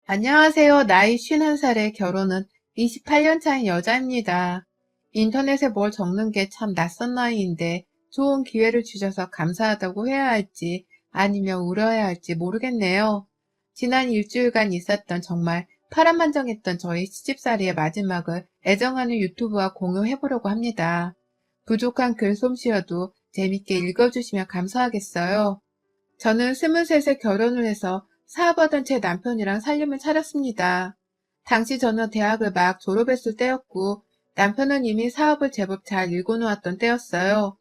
안녕하세요. 나이 51살에 결혼은 28년 차인 여자입니다. 인터넷에 뭘 적는 게 참 낯선 나이인데 좋은 기회를 주셔서 감사하다고 해야 할지 아니면 울어야 할지 모르겠네요. 지난 일주일간 있었던 정말 파란만장했던 저희 시집살이의 마지막을 애정하는 유튜브와 공유해보려고 합니다. 부족한 글솜씨여도 재밌게 읽어주시면 감사하겠어요. 저는 23세 결혼을 해서 사업하던 제 남편이랑 살림을 차렸습니다. 당시 저는 대학을 막 졸업했을 때였고 남편은 이미 사업을 제법 잘 일궈 놓았던 때였어요.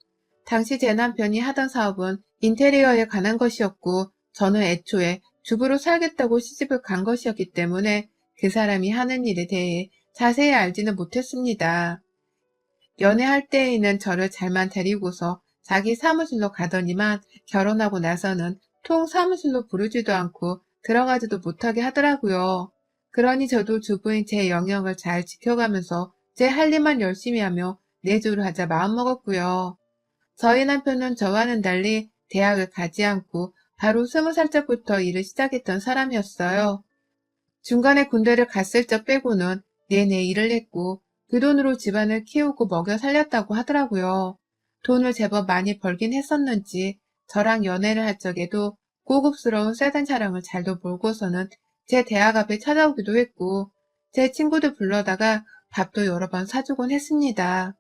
당시 제 남편이 하던 사업은 인테리어에 관한 것이었고 저는 애초에 주부로 살겠다고 시집을 간 것이었기 때문에 그 사람이 하는 일에 대해 자세히 알지는 못했습니다. 연애할 때에는 저를 잘만 데리고서 자기 사무실로 가더니만 결혼하고 나서는 통 사무실로 부르지도 않고 들어가지도 못하게 하더라고요. 그러니 저도 주부인 제 영역을 잘 지켜가면서 제 할 일만 열심히 하며 내조를 하자 마음먹었고요. 저희 남편은 저와는 달리 대학을 가지 않고 바로 20살짝부터 일을 시작했던 사람이었어요. 중간에 군대를 갔을 적 빼고는 내내 일을 했고 그 돈으로 집안을 키우고 먹여 살렸다고 하더라고요. 돈을 제법 많이 벌긴 했었는지 저랑 연애를 할 적에도 고급스러운 세단 차량을 잘도 몰고서는 제 대학 앞에 찾아오기도 했고 제 친구들 불러다가 밥도 여러 번 사주곤 했습니다.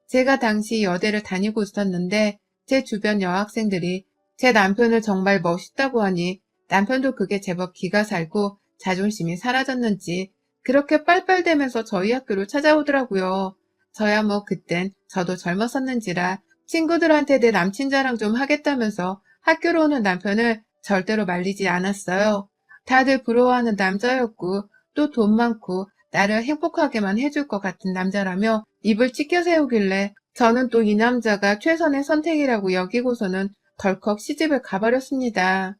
제가 당시 여대를 다니고 있었는데 제 주변 여학생들이 제 남편을 정말 멋있다고 하니 남편도 그게 제법 기가 살고 자존심이 사라졌는지 그렇게 빨빨대면서 저희 학교로 찾아오더라고요. 저야 뭐 그땐 저도 젊었었는지라 친구들한테 내 남친 자랑 좀 하겠다면서 학교로 오는 남편을 절대로 말리지 않았어요. 다들 부러워하는 남자였고 또 돈 많고 나를 행복하게만 해줄 것 같은 남자라며 입을 찢겨 세우길래 저는 또 이 남자가 최선의 선택이라고 여기고서는 덜컥 시집을 가버렸습니다.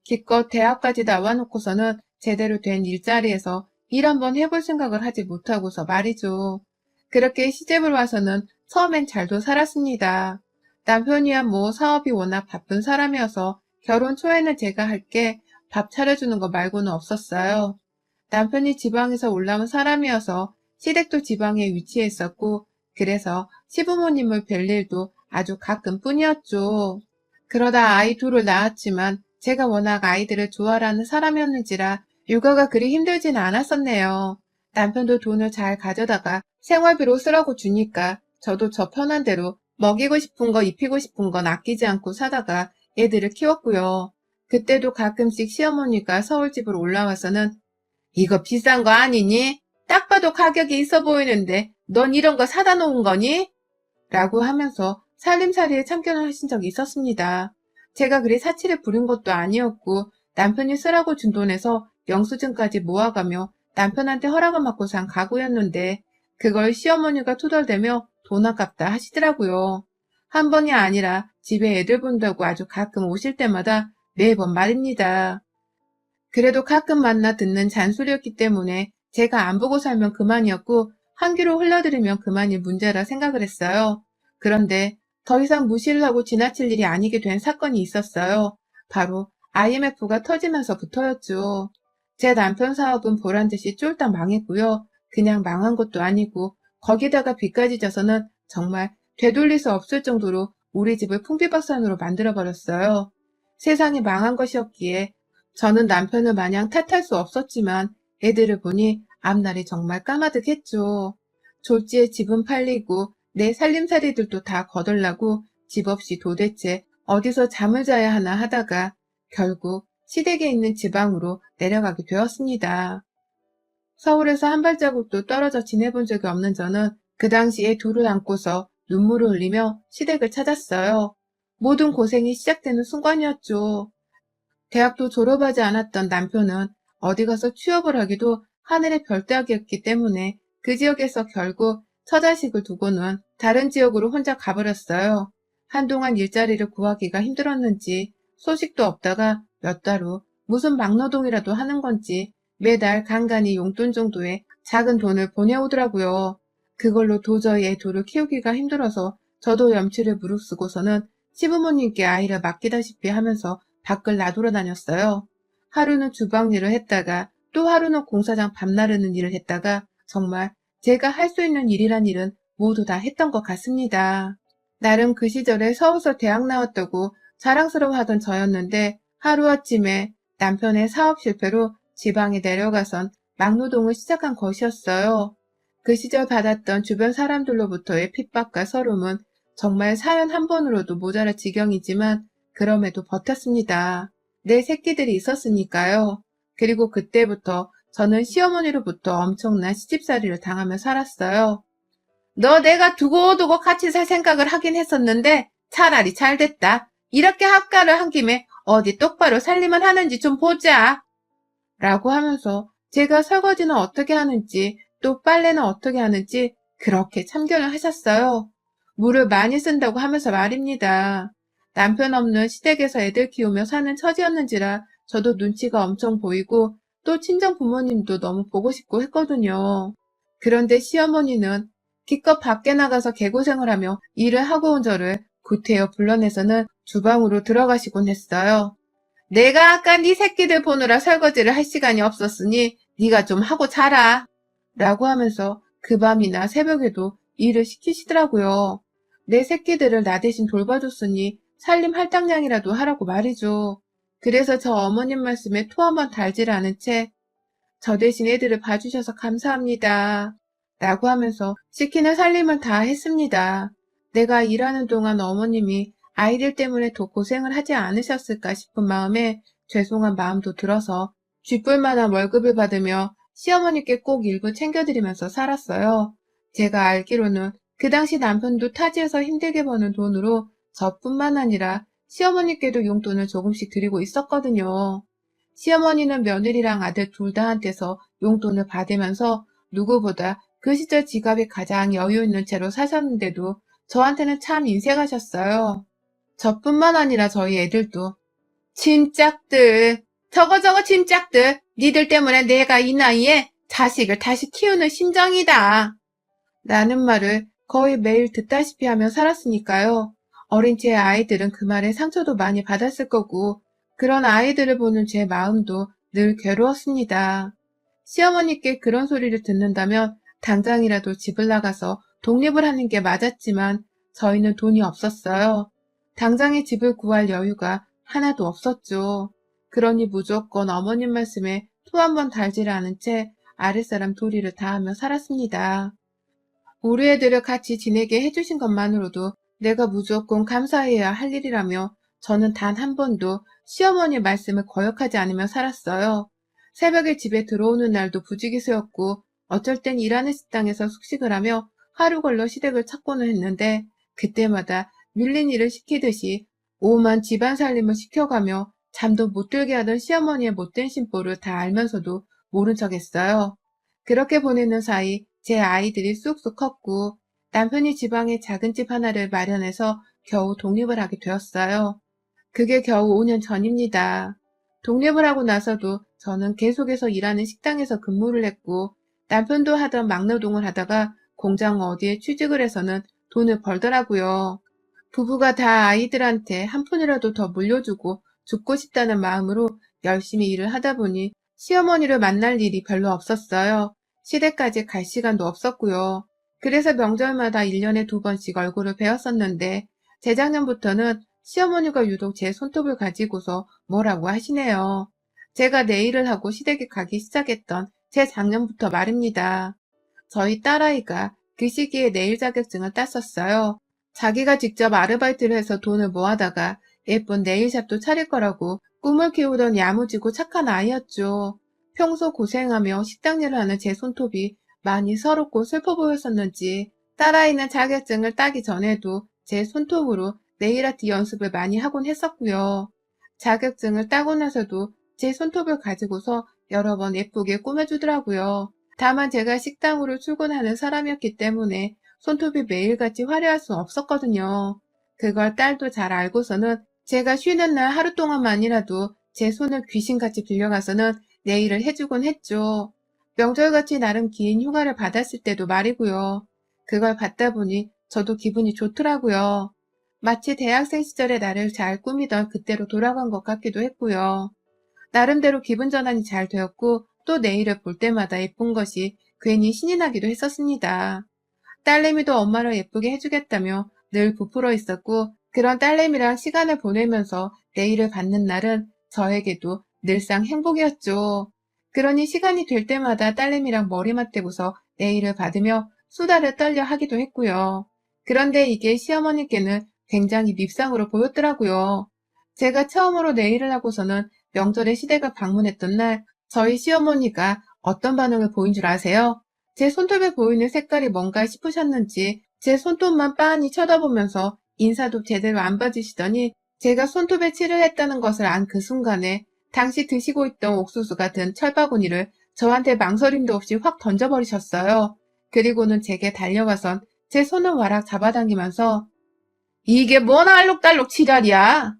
기껏 대학까지 나와놓고서는 제대로 된 일자리에서 일 한번 해볼 생각을 하지 못하고서 말이죠. 그렇게 시집을 와서는 처음엔 잘도 살았습니다. 남편이야 뭐 사업이 워낙 바쁜 사람이어서 결혼 초에는 제가 할 게 밥 차려주는 거 말고는 없었어요. 남편이 지방에서 올라온 사람이어서 시댁도 지방에 위치해 있었고 그래서 시부모님을 뵐 일도 아주 가끔뿐이었죠. 그러다 아이 둘을 낳았지만 제가 워낙 아이들을 좋아하는 사람이었는지라 육아가 그리 힘들지는 않았었네요. 남편도 돈을 잘 가져다가 생활비로 쓰라고 주니까 저도 저 편한 대로 먹이고 싶은 거 입히고 싶은 건 아끼지 않고 사다가 애들을 키웠고요. 그때도 가끔씩 시어머니가 서울집으로 올라와서는 이거 비싼 거 아니니? 딱 봐도 가격이 있어 보이는데 넌 이런 거 사다 놓은 거니? 라고 하면서 살림살이에 참견을 하신 적이 있었습니다. 제가 그리 사치를 부린 것도 아니었고 남편이 쓰라고 준 돈에서 영수증까지 모아가며 남편한테 허락을 받고 산 가구였는데 그걸 시어머니가 투덜대며 돈 아깝다 하시더라고요. 한 번이 아니라 집에 애들 본다고 아주 가끔 오실 때마다 매번 말입니다. 그래도 가끔 만나 듣는 잔소리였기 때문에 제가 안 보고 살면 그만이었고 한 귀로 흘려들이면 그만일 문제라 생각을 했어요. 그런데 더 이상 무시를 하고 지나칠 일이 아니게 된 사건이 있었어요. 바로 IMF가 터지면서부터였죠. 제 남편 사업은 보란듯이 쫄딱 망했고요. 그냥 망한 것도 아니고 거기다가 빚까지 져서는 정말 되돌릴 수 없을 정도로 우리 집을 풍비박산으로 만들어버렸어요. 세상이 망한 것이었기에 저는 남편을 마냥 탓할 수 없었지만 애들을 보니 앞날이 정말 까마득했죠. 졸지에 집은 팔리고 내 살림살이들도 다 거덜나고 집 없이 도대체 어디서 잠을 자야 하나 하다가 결국 시댁에 있는 지방으로 내려가게 되었습니다. 서울에서 한 발자국도 떨어져 지내본 적이 없는 저는 그 당시에 둘을 안고서 눈물을 흘리며 시댁을 찾았어요. 모든 고생이 시작되는 순간이었죠. 대학도 졸업하지 않았던 남편은 어디 가서 취업을 하기도 하늘의 별따기였기 때문에 그 지역에서 결국 처자식을 두고는 다른 지역으로 혼자 가버렸어요. 한동안 일자리를 구하기가 힘들었는지 소식도 없다가 몇 달 후 무슨 막노동이라도 하는 건지 매달 간간히 용돈 정도의 작은 돈을 보내오더라고요. 그걸로 도저히 애 둘을 키우기가 힘들어서 저도 염치를 무릅쓰고서는 시부모님께 아이를 맡기다시피 하면서 밖을 나돌아다녔어요. 하루는 주방 일을 했다가 또 하루는 공사장 밤 나르는 일을 했다가 정말 제가 할 수 있는 일이란 일은 모두 다 했던 것 같습니다. 나름 그 시절에 서울서 대학 나왔다고 자랑스러워하던 저였는데 하루아침에 남편의 사업 실패로 지방에 내려가선 막노동을 시작한 것이었어요. 그 시절 받았던 주변 사람들로부터의 핍박과 서름은 정말 사연 한 번으로도 모자랄 지경이지만 그럼에도 버텼습니다. 내 새끼들이 있었으니까요. 그리고 그때부터 저는 시어머니로부터 엄청난 시집살이를 당하며 살았어요. 너 내가 두고두고 같이 살 생각을 하긴 했었는데 차라리 잘 됐다. 이렇게 합가를 한 김에 어디 똑바로 살림을 하는지 좀 보자. 라고 하면서 제가 설거지는 어떻게 하는지 또 빨래는 어떻게 하는지 그렇게 참견을 하셨어요. 물을 많이 쓴다고 하면서 말입니다. 남편 없는 시댁에서 애들 키우며 사는 처지였는지라 저도 눈치가 엄청 보이고 또 친정 부모님도 너무 보고 싶고 했거든요. 그런데 시어머니는 기껏 밖에 나가서 개고생을 하며 일을 하고 온 저를 구태여 불러내서는 주방으로 들어가시곤 했어요. 내가 아까 네 새끼들 보느라 설거지를 할 시간이 없었으니 네가 좀 하고 자라. 라고 하면서 그 밤이나 새벽에도 일을 시키시더라고요. 내 새끼들을 나 대신 돌봐줬으니 살림 할당량이라도 하라고 말이죠. 그래서 저 어머님 말씀에 토 한번 달질 않은 채 저 대신 애들을 봐주셔서 감사합니다. 라고 하면서 시키는 살림을 다 했습니다. 내가 일하는 동안 어머님이 아이들 때문에 더 고생을 하지 않으셨을까 싶은 마음에 죄송한 마음도 들어서 쥐뿔만한 월급을 받으며 시어머니께 꼭 일부 챙겨드리면서 살았어요. 제가 알기로는 그 당시 남편도 타지에서 힘들게 버는 돈으로 저뿐만 아니라 시어머니께도 용돈을 조금씩 드리고 있었거든요. 시어머니는 며느리랑 아들 둘 다한테서 용돈을 받으면서 누구보다 그 시절 지갑이 가장 여유 있는 채로 사셨는데도 저한테는 참 인색하셨어요. 저뿐만 아니라 저희 애들도 침짝들, 저거 침짝들, 니들 때문에 내가 이 나이에 자식을 다시 키우는 심정이다. 라는 말을 거의 매일 듣다시피 하며 살았으니까요. 어린 제 아이들은 그 말에 상처도 많이 받았을 거고 그런 아이들을 보는 제 마음도 늘 괴로웠습니다. 시어머니께 그런 소리를 듣는다면 당장이라도 집을 나가서 독립을 하는 게 맞았지만 저희는 돈이 없었어요. 당장에 집을 구할 여유가 하나도 없었죠. 그러니 무조건 어머님 말씀에 토 한 번 달지를 않은 채 아랫사람 도리를 다하며 살았습니다. 우리 애들을 같이 지내게 해주신 것만으로도 내가 무조건 감사해야 할 일이라며 저는 단 한 번도 시어머니 말씀을 거역하지 않으며 살았어요. 새벽에 집에 들어오는 날도 부지기수였고 어쩔 땐 일하는 식당에서 숙식을 하며 하루 걸러 시댁을 찾고는 했는데 그때마다 밀린 일을 시키듯이 오만 집안 살림을 시켜가며 잠도 못 들게 하던 시어머니의 못된 심보를 다 알면서도 모른 척했어요. 그렇게 보내는 사이 제 아이들이 쑥쑥 컸고 남편이 지방에 작은 집 하나를 마련해서 겨우 독립을 하게 되었어요. 그게 겨우 5년 전입니다. 독립을 하고 나서도 저는 계속해서 일하는 식당에서 근무를 했고 남편도 하던 막노동을 하다가 공장 어디에 취직을 해서는 돈을 벌더라고요. 부부가 다 아이들한테 한 푼이라도 더 물려주고 죽고 싶다는 마음으로 열심히 일을 하다 보니 시어머니를 만날 일이 별로 없었어요. 시댁까지 갈 시간도 없었고요. 그래서 명절마다 1년에 2번씩 얼굴을 뵈었었는데 재작년부터는 시어머니가 유독 제 손톱을 가지고서 뭐라고 하시네요. 제가 내 일을 하고 시댁에 가기 시작했던 재작년부터 말입니다. 저희 딸아이가 그 시기에 네일 자격증을 땄었어요. 자기가 직접 아르바이트를 해서 돈을 모아다가 예쁜 네일샵도 차릴 거라고 꿈을 키우던 야무지고 착한 아이였죠. 평소 고생하며 식당 일을 하는 제 손톱이 많이 서럽고 슬퍼 보였었는지 딸아이는 자격증을 따기 전에도 제 손톱으로 네일아트 연습을 많이 하곤 했었고요. 자격증을 따고 나서도 제 손톱을 가지고서 여러 번 예쁘게 꾸며주더라고요. 다만 제가 식당으로 출근하는 사람이었기 때문에 손톱이 매일같이 화려할 수 없었거든요. 그걸 딸도 잘 알고서는 제가 쉬는 날 하루 동안만이라도 제 손을 귀신같이 빌려가서는 네일을 해주곤 했죠. 명절같이 나름 긴 휴가를 받았을 때도 말이고요. 그걸 받다 보니 저도 기분이 좋더라고요. 마치 대학생 시절의 나를 잘 꾸미던 그때로 돌아간 것 같기도 했고요. 나름대로 기분 전환이 잘 되었고 또 내일을 볼 때마다 예쁜 것이 괜히 신이 나기도 했었습니다. 딸내미도 엄마를 예쁘게 해주겠다며 늘 부풀어 있었고 그런 딸내미랑 시간을 보내면서 내일을 받는 날은 저에게도 늘상 행복이었죠. 그러니 시간이 될 때마다 딸내미랑 머리 맞대고서 내일을 받으며 수다를 떨려 하기도 했고요. 그런데 이게 시어머니께는 굉장히 밉상으로 보였더라고요. 제가 처음으로 네일을 하고서는 명절에 시댁을 방문했던 날 저희 시어머니가 어떤 반응을 보인 줄 아세요? 제 손톱에 보이는 색깔이 뭔가 싶으셨는지 제 손톱만 빤히 쳐다보면서 인사도 제대로 안 봐주시더니 제가 손톱에 칠을 했다는 것을 안 그 순간에 당시 드시고 있던 옥수수가 든 철바구니를 저한테 망설임도 없이 확 던져버리셨어요. 그리고는 제게 달려와선 제 손을 와락 잡아당기면서 이게 뭔 알록달록 지랄이야?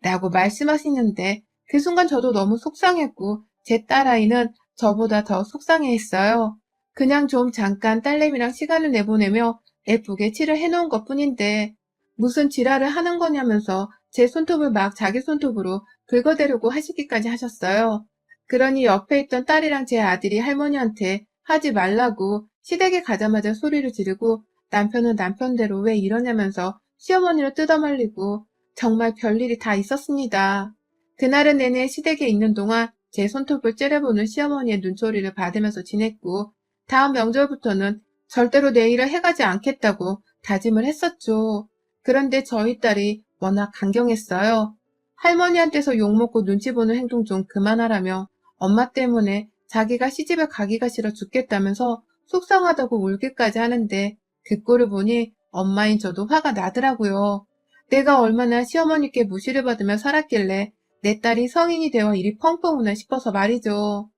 라고 말씀하시는데 그 순간 저도 너무 속상했고 제 딸아이는 저보다 더 속상해했어요. 그냥 좀 잠깐 딸내미랑 시간을 내보내며 예쁘게 칠을 해놓은 것 뿐인데 무슨 지랄을 하는 거냐면서 제 손톱을 막 자기 손톱으로 긁어대려고 하시기까지 하셨어요. 그러니 옆에 있던 딸이랑 제 아들이 할머니한테 하지 말라고 시댁에 가자마자 소리를 지르고 남편은 남편대로 왜 이러냐면서 시어머니를 뜯어말리고 정말 별일이 다 있었습니다. 그날은 내내 시댁에 있는 동안 제 손톱을 째려보는 시어머니의 눈초리를 받으면서 지냈고 다음 명절부터는 절대로 내 일을 해가지 않겠다고 다짐을 했었죠. 그런데 저희 딸이 워낙 강경했어요. 할머니한테서 욕먹고 눈치 보는 행동 좀 그만하라며 엄마 때문에 자기가 시집에 가기가 싫어 죽겠다면서 속상하다고 울기까지 하는데 그 꼴을 보니 엄마인 저도 화가 나더라고요. 내가 얼마나 시어머니께 무시를 받으며 살았길래 내 딸이 성인이 되어 일이 펑펑 우나 싶어서 말이죠.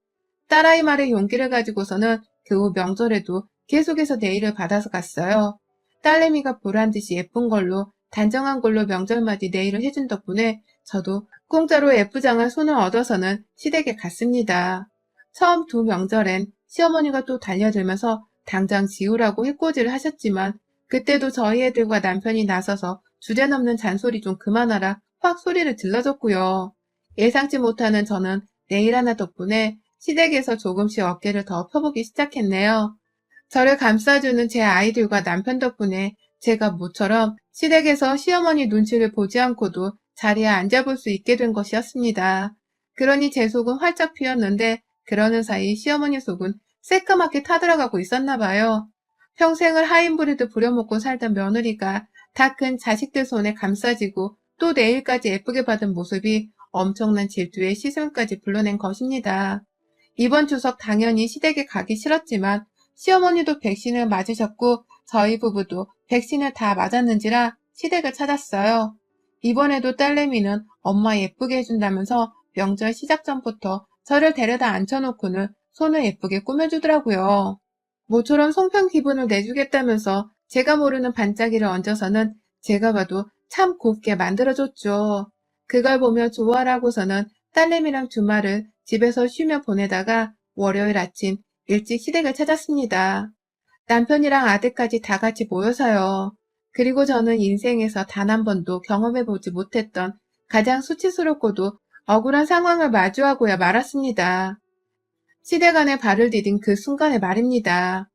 딸아이 말에 용기를 가지고서는 그 후 명절에도 계속해서 내일을 받아서 갔어요. 딸내미가 보란듯이 예쁜 걸로 단정한 걸로 명절맞이 내일을 해준 덕분에 저도 공짜로 예쁘장한 손을 얻어서는 시댁에 갔습니다. 처음 두 명절엔 시어머니가 또 달려들면서 당장 지우라고 해코지를 하셨지만 그때도 저희 애들과 남편이 나서서 주제넘는 잔소리 좀 그만하라 확 소리를 질러줬고요. 예상치 못하는 저는 내일 하나 덕분에 시댁에서 조금씩 어깨를 더 펴보기 시작했네요. 저를 감싸주는 제 아이들과 남편 덕분에 제가 모처럼 시댁에서 시어머니 눈치를 보지 않고도 자리에 앉아볼 수 있게 된 것이었습니다. 그러니 제 속은 활짝 피었는데 그러는 사이 시어머니 속은 새까맣게 타들어가고 있었나 봐요. 평생을 하인부리듯 부려먹고 살던 며느리가 다 큰 자식들 손에 감싸지고 또 내일까지 예쁘게 받은 모습이 엄청난 질투의 시선까지 불러낸 것입니다. 이번 추석 당연히 시댁에 가기 싫었지만 시어머니도 백신을 맞으셨고 저희 부부도 백신을 다 맞았는지라 시댁을 찾았어요. 이번에도 딸내미는 엄마 예쁘게 해준다면서 명절 시작 전부터 저를 데려다 앉혀놓고는 손을 예쁘게 꾸며주더라고요. 모처럼 송편 기분을 내주겠다면서 제가 모르는 반짝이를 얹어서는 제가 봐도 참 곱게 만들어줬죠. 그걸 보며 좋아라고서는 딸내미랑 주말을 집에서 쉬며 보내다가 월요일 아침 일찍 시댁을 찾았습니다. 남편이랑 아들까지 다 같이 모여서요. 그리고 저는 인생에서 단 한 번도 경험해보지 못했던 가장 수치스럽고도 억울한 상황을 마주하고야 말았습니다. 시댁 안에 발을 디딘 그 순간에 말입니다.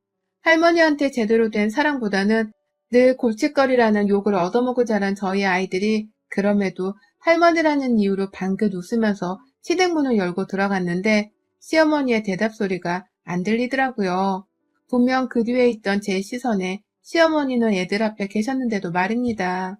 할머니한테 제대로 된 사랑보다는 늘 골칫거리라는 욕을 얻어먹고 자란 저희 아이들이 그럼에도 할머니라는 이유로 방긋 웃으면서 시댁 문을 열고 들어갔는데 시어머니의 대답 소리가 안 들리더라고요. 분명 그 뒤에 있던 제 시선에 시어머니는 애들 앞에 계셨는데도 말입니다.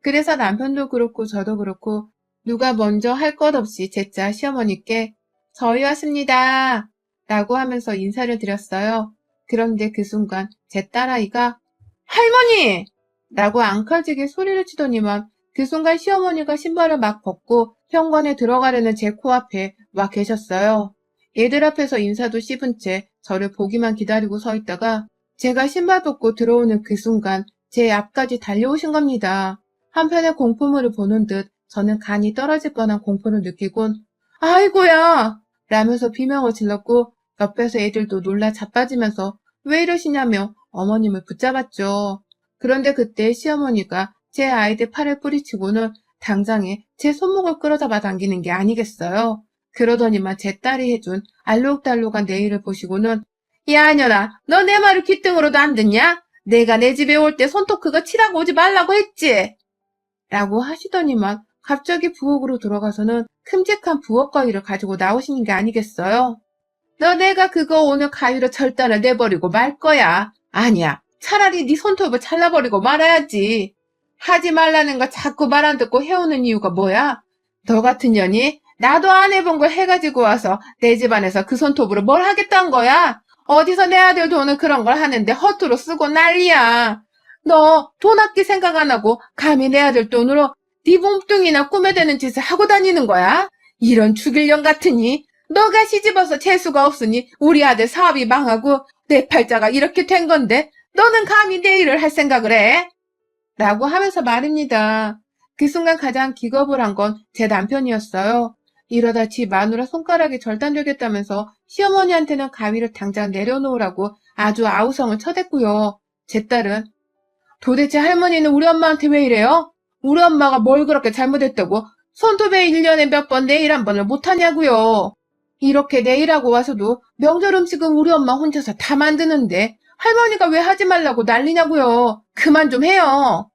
그래서 남편도 그렇고 저도 그렇고 누가 먼저 할 것 없이 재짜 시어머니께 저희 왔습니다 라고 하면서 인사를 드렸어요. 그런데 그 순간 제 딸아이가 할머니! 라고 앙칼지게 소리를 치더니만 그 순간 시어머니가 신발을 막 벗고 현관에 들어가려는 제 코앞에 와 계셨어요. 애들 앞에서 인사도 씹은 채 저를 보기만 기다리고 서 있다가 제가 신발 벗고 들어오는 그 순간 제 앞까지 달려오신 겁니다. 한편의 공포물을 보는 듯 저는 간이 떨어질 뻔한 공포를 느끼곤 아이고야! 라면서 비명을 질렀고 옆에서 애들도 놀라 자빠지면서 왜 이러시냐며 어머님을 붙잡았죠. 그런데 그때 시어머니가 제 아이들 팔을 뿌리치고는 당장에 제 손목을 끌어잡아 당기는 게 아니겠어요. 그러더니만 제 딸이 해준 알록달록한 네일을 보시고는 야, 이년아, 너 내 말을 귓등으로도 안 듣냐? 내가 내 집에 올 때 손톱 그거 칠하고 오지 말라고 했지? 라고 하시더니만 갑자기 부엌으로 들어가서는 큼직한 부엌 가위를 가지고 나오시는 게 아니겠어요? 너 내가 그거 오늘 가위로 절단을 내버리고 말 거야. 아니야. 차라리 네 손톱을 잘라버리고 말아야지. 하지 말라는 거 자꾸 말 안 듣고 해오는 이유가 뭐야? 너 같은 년이 나도 안 해본 걸 해가지고 와서 내 집안에서 그 손톱으로 뭘 하겠다는 거야? 어디서 내 아들 돈을 그런 걸 하는데 허투루 쓰고 난리야. 너 돈 아낄 생각 안 하고 감히 내 아들 돈으로 네 몸뚱이나 꾸며대는 짓을 하고 다니는 거야? 이런 죽일 년 같으니 너가 시집와서 재수가 없으니 우리 아들 사업이 망하고 내 팔자가 이렇게 된 건데 너는 감히 내 일을 할 생각을 해? 라고 하면서 말입니다. 그 순간 가장 기겁을 한 건 제 남편이었어요. 이러다 지 마누라 손가락이 절단되겠다면서 시어머니한테는 가위를 당장 내려놓으라고 아주 아우성을 쳐댔고요. 제 딸은 도대체 할머니는 우리 엄마한테 왜 이래요? 우리 엄마가 뭘 그렇게 잘못했다고 손톱에 1년에 몇 번 네일 한 번을 못하냐고요. 이렇게 네일하고 와서도 명절 음식은 우리 엄마 혼자서 다 만드는데 할머니가 왜 하지 말라고 난리냐고요. 그만 좀 해요.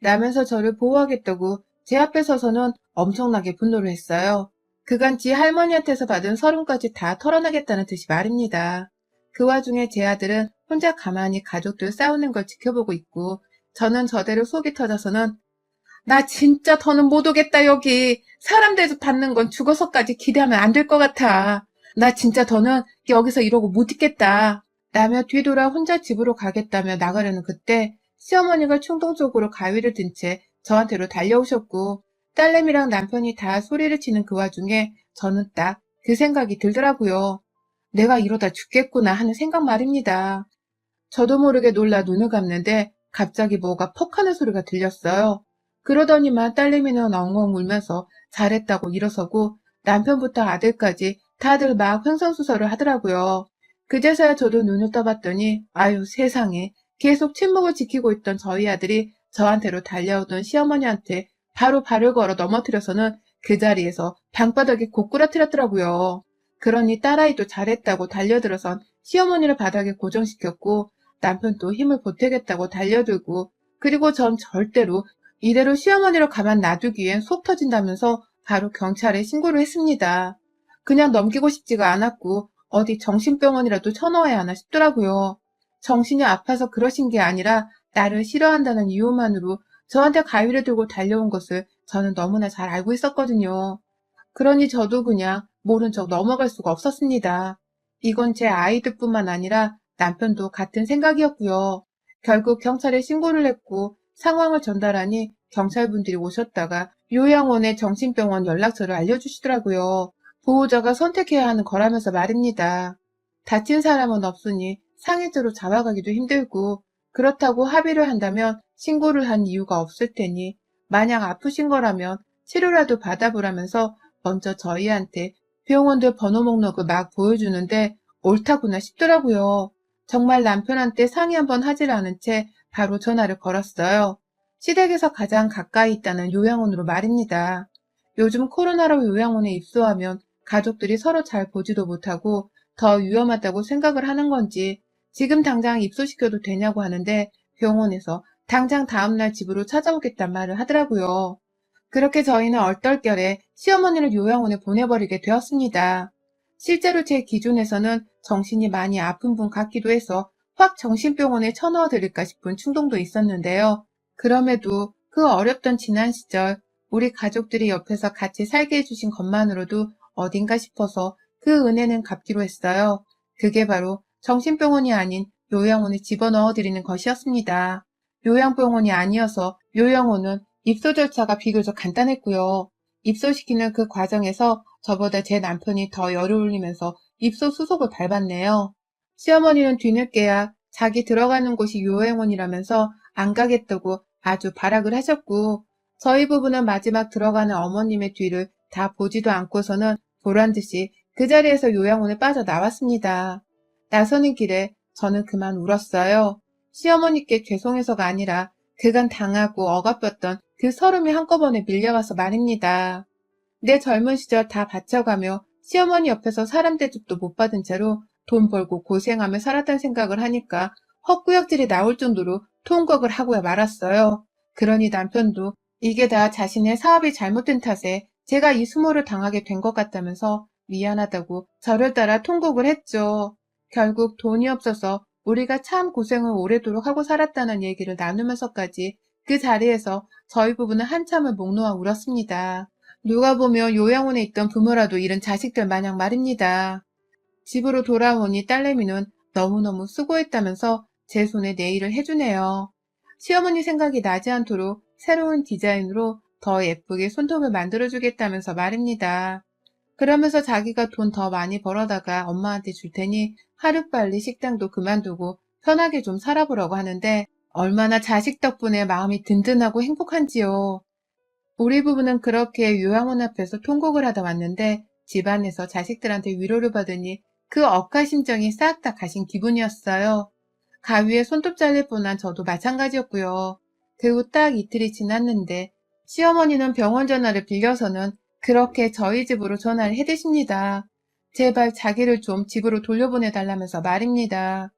라면서 저를 보호하겠다고 제 앞에 서서는 엄청나게 분노를 했어요. 그간 지 할머니한테서 받은 서름까지 다 털어내겠다는 듯이 말입니다. 그 와중에 제 아들은 혼자 가만히 가족들 싸우는 걸 지켜보고 있고 저는 저대로 속이 터져서는 나 진짜 더는 못 오겠다 여기. 사람 대접 받는 건 죽어서까지 기대하면 안 될 것 같아. 나 진짜 더는 여기서 이러고 못 있겠다. 라며 뒤돌아 혼자 집으로 가겠다며 나가려는 그때 시어머니가 충동적으로 가위를 든 채 저한테로 달려오셨고 딸내미랑 남편이 다 소리를 치는 그 와중에 저는 딱 그 생각이 들더라고요. 내가 이러다 죽겠구나 하는 생각 말입니다. 저도 모르게 놀라 눈을 감는데 갑자기 뭐가 퍽 하는 소리가 들렸어요. 그러더니만 딸내미는 엉엉 울면서 잘했다고 일어서고 남편부터 아들까지 다들 막 횡성수설을 하더라고요. 그제서야 저도 눈을 떠봤더니 아유 세상에 계속 침묵을 지키고 있던 저희 아들이 저한테로 달려오던 시어머니한테 바로 발을 걸어 넘어뜨려서는 그 자리에서 방바닥에 고꾸라뜨렸더라고요. 그러니 딸아이도 잘했다고 달려들어선 시어머니를 바닥에 고정시켰고 남편도 힘을 보태겠다고 달려들고 그리고 전 절대로 이대로 시어머니를 가만 놔두기엔 속 터진다면서 바로 경찰에 신고를 했습니다. 그냥 넘기고 싶지가 않았고 어디 정신병원이라도 쳐넣어야 하나 싶더라고요. 정신이 아파서 그러신 게 아니라 나를 싫어한다는 이유만으로 저한테 가위를 들고 달려온 것을 저는 너무나 잘 알고 있었거든요. 그러니 저도 그냥 모른 척 넘어갈 수가 없었습니다. 이건 제 아이들뿐만 아니라 남편도 같은 생각이었고요. 결국 경찰에 신고를 했고 상황을 전달하니 경찰분들이 오셨다가 요양원의 정신병원 연락처를 알려주시더라고요. 보호자가 선택해야 하는 거라면서 말입니다. 다친 사람은 없으니 상해죄로 잡아가기도 힘들고 그렇다고 합의를 한다면 신고를 한 이유가 없을 테니 만약 아프신 거라면 치료라도 받아보라면서 먼저 저희한테 병원들 번호 목록을 막 보여주는데 옳다구나 싶더라고요. 정말 남편한테 상의 한번 하질 않은 채 바로 전화를 걸었어요. 시댁에서 가장 가까이 있다는 요양원으로 말입니다. 요즘 코로나로 요양원에 입소하면 가족들이 서로 잘 보지도 못하고 더 위험하다고 생각을 하는 건지 지금 당장 입소시켜도 되냐고 하는데 병원에서 당장 다음날 집으로 찾아오겠단 말을 하더라고요. 그렇게 저희는 얼떨결에 시어머니를 요양원에 보내버리게 되었습니다. 실제로 제 기준에서는 정신이 많이 아픈 분 같기도 해서 확 정신병원에 쳐넣어 드릴까 싶은 충동도 있었는데요. 그럼에도 그 어렵던 지난 시절 우리 가족들이 옆에서 같이 살게 해주신 것만으로도 어딘가 싶어서 그 은혜는 갚기로 했어요. 그게 바로 정신병원이 아닌 요양원에 집어넣어 드리는 것이었습니다. 요양병원이 아니어서 요양원은 입소 절차가 비교적 간단했고요. 입소시키는 그 과정에서 저보다 제 남편이 더 열을 올리면서 입소 수속을 밟았네요. 시어머니는 뒤늦게야 자기 들어가는 곳이 요양원이라면서 안 가겠다고 아주 발악을 하셨고 저희 부부는 마지막 들어가는 어머님의 뒤를 다 보지도 않고서는 보란듯이 그 자리에서 요양원에 빠져나왔습니다. 나서는 길에 저는 그만 울었어요. 시어머니께 죄송해서가 아니라 그간 당하고 억압했던 그 서름이 한꺼번에 밀려와서 말입니다. 내 젊은 시절 다 바쳐가며 시어머니 옆에서 사람 대접도 못 받은 채로 돈 벌고 고생하며 살았다는 생각을 하니까 헛구역질이 나올 정도로 통곡을 하고야 말았어요. 그러니 남편도 이게 다 자신의 사업이 잘못된 탓에 제가 이 수모를 당하게 된 것 같다면서 미안하다고 저를 따라 통곡을 했죠. 결국 돈이 없어서 우리가 참 고생을 오래도록 하고 살았다는 얘기를 나누면서까지 그 자리에서 저희 부부는 한참을 목 놓아 울었습니다. 누가 보면 요양원에 있던 부모라도 잃은 자식들 마냥 말입니다. 집으로 돌아오니 딸내미는 너무너무 수고했다면서 제 손에 네일을 해주네요. 시어머니 생각이 나지 않도록 새로운 디자인으로 더 예쁘게 손톱을 만들어주겠다면서 말입니다. 그러면서 자기가 돈 더 많이 벌어다가 엄마한테 줄 테니 하루빨리 식당도 그만두고 편하게 좀 살아보라고 하는데 얼마나 자식 덕분에 마음이 든든하고 행복한지요. 우리 부부는 그렇게 요양원 앞에서 통곡을 하다 왔는데 집안에서 자식들한테 위로를 받으니 그 억하 심정이 싹 다 가신 기분이었어요. 가위에 손톱 잘릴 뻔한 저도 마찬가지였고요. 그리고 딱 이틀이 지났는데 시어머니는 병원 전화를 빌려서는 그렇게 저희 집으로 전화를 해대십니다. 제발 자기를 좀 집으로 돌려보내달라면서 말입니다.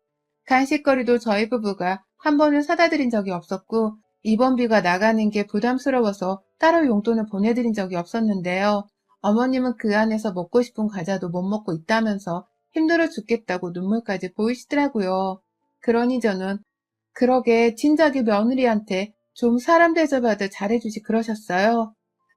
간식거리도 저희 부부가 한 번은 사다 드린 적이 없었고 입원비가 나가는 게 부담스러워서 따로 용돈을 보내드린 적이 없었는데요. 어머님은 그 안에서 먹고 싶은 과자도 못 먹고 있다면서 힘들어 죽겠다고 눈물까지 보이시더라고요. 그러니 저는 그러게 진작에 며느리한테 좀 사람 대접하듯 잘해주지 그러셨어요.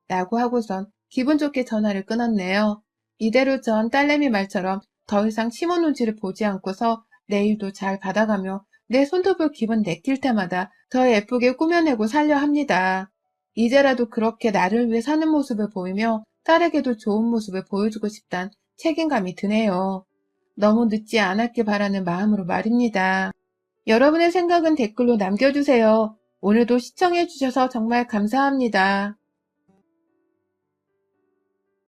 라고 하고선 기분 좋게 전화를 끊었네요. 이대로 전 딸내미 말처럼 더 이상 시모 눈치를 보지 않고서 내일도 잘 받아가며 내 손톱을 기분 내킬 때마다 더 예쁘게 꾸며내고 살려 합니다. 이제라도 그렇게 나를 위해 사는 모습을 보이며 딸에게도 좋은 모습을 보여주고 싶단 책임감이 드네요. 너무 늦지 않았길 바라는 마음으로 말입니다. 여러분의 생각은 댓글로 남겨주세요. 오늘도 시청해주셔서 정말 감사합니다.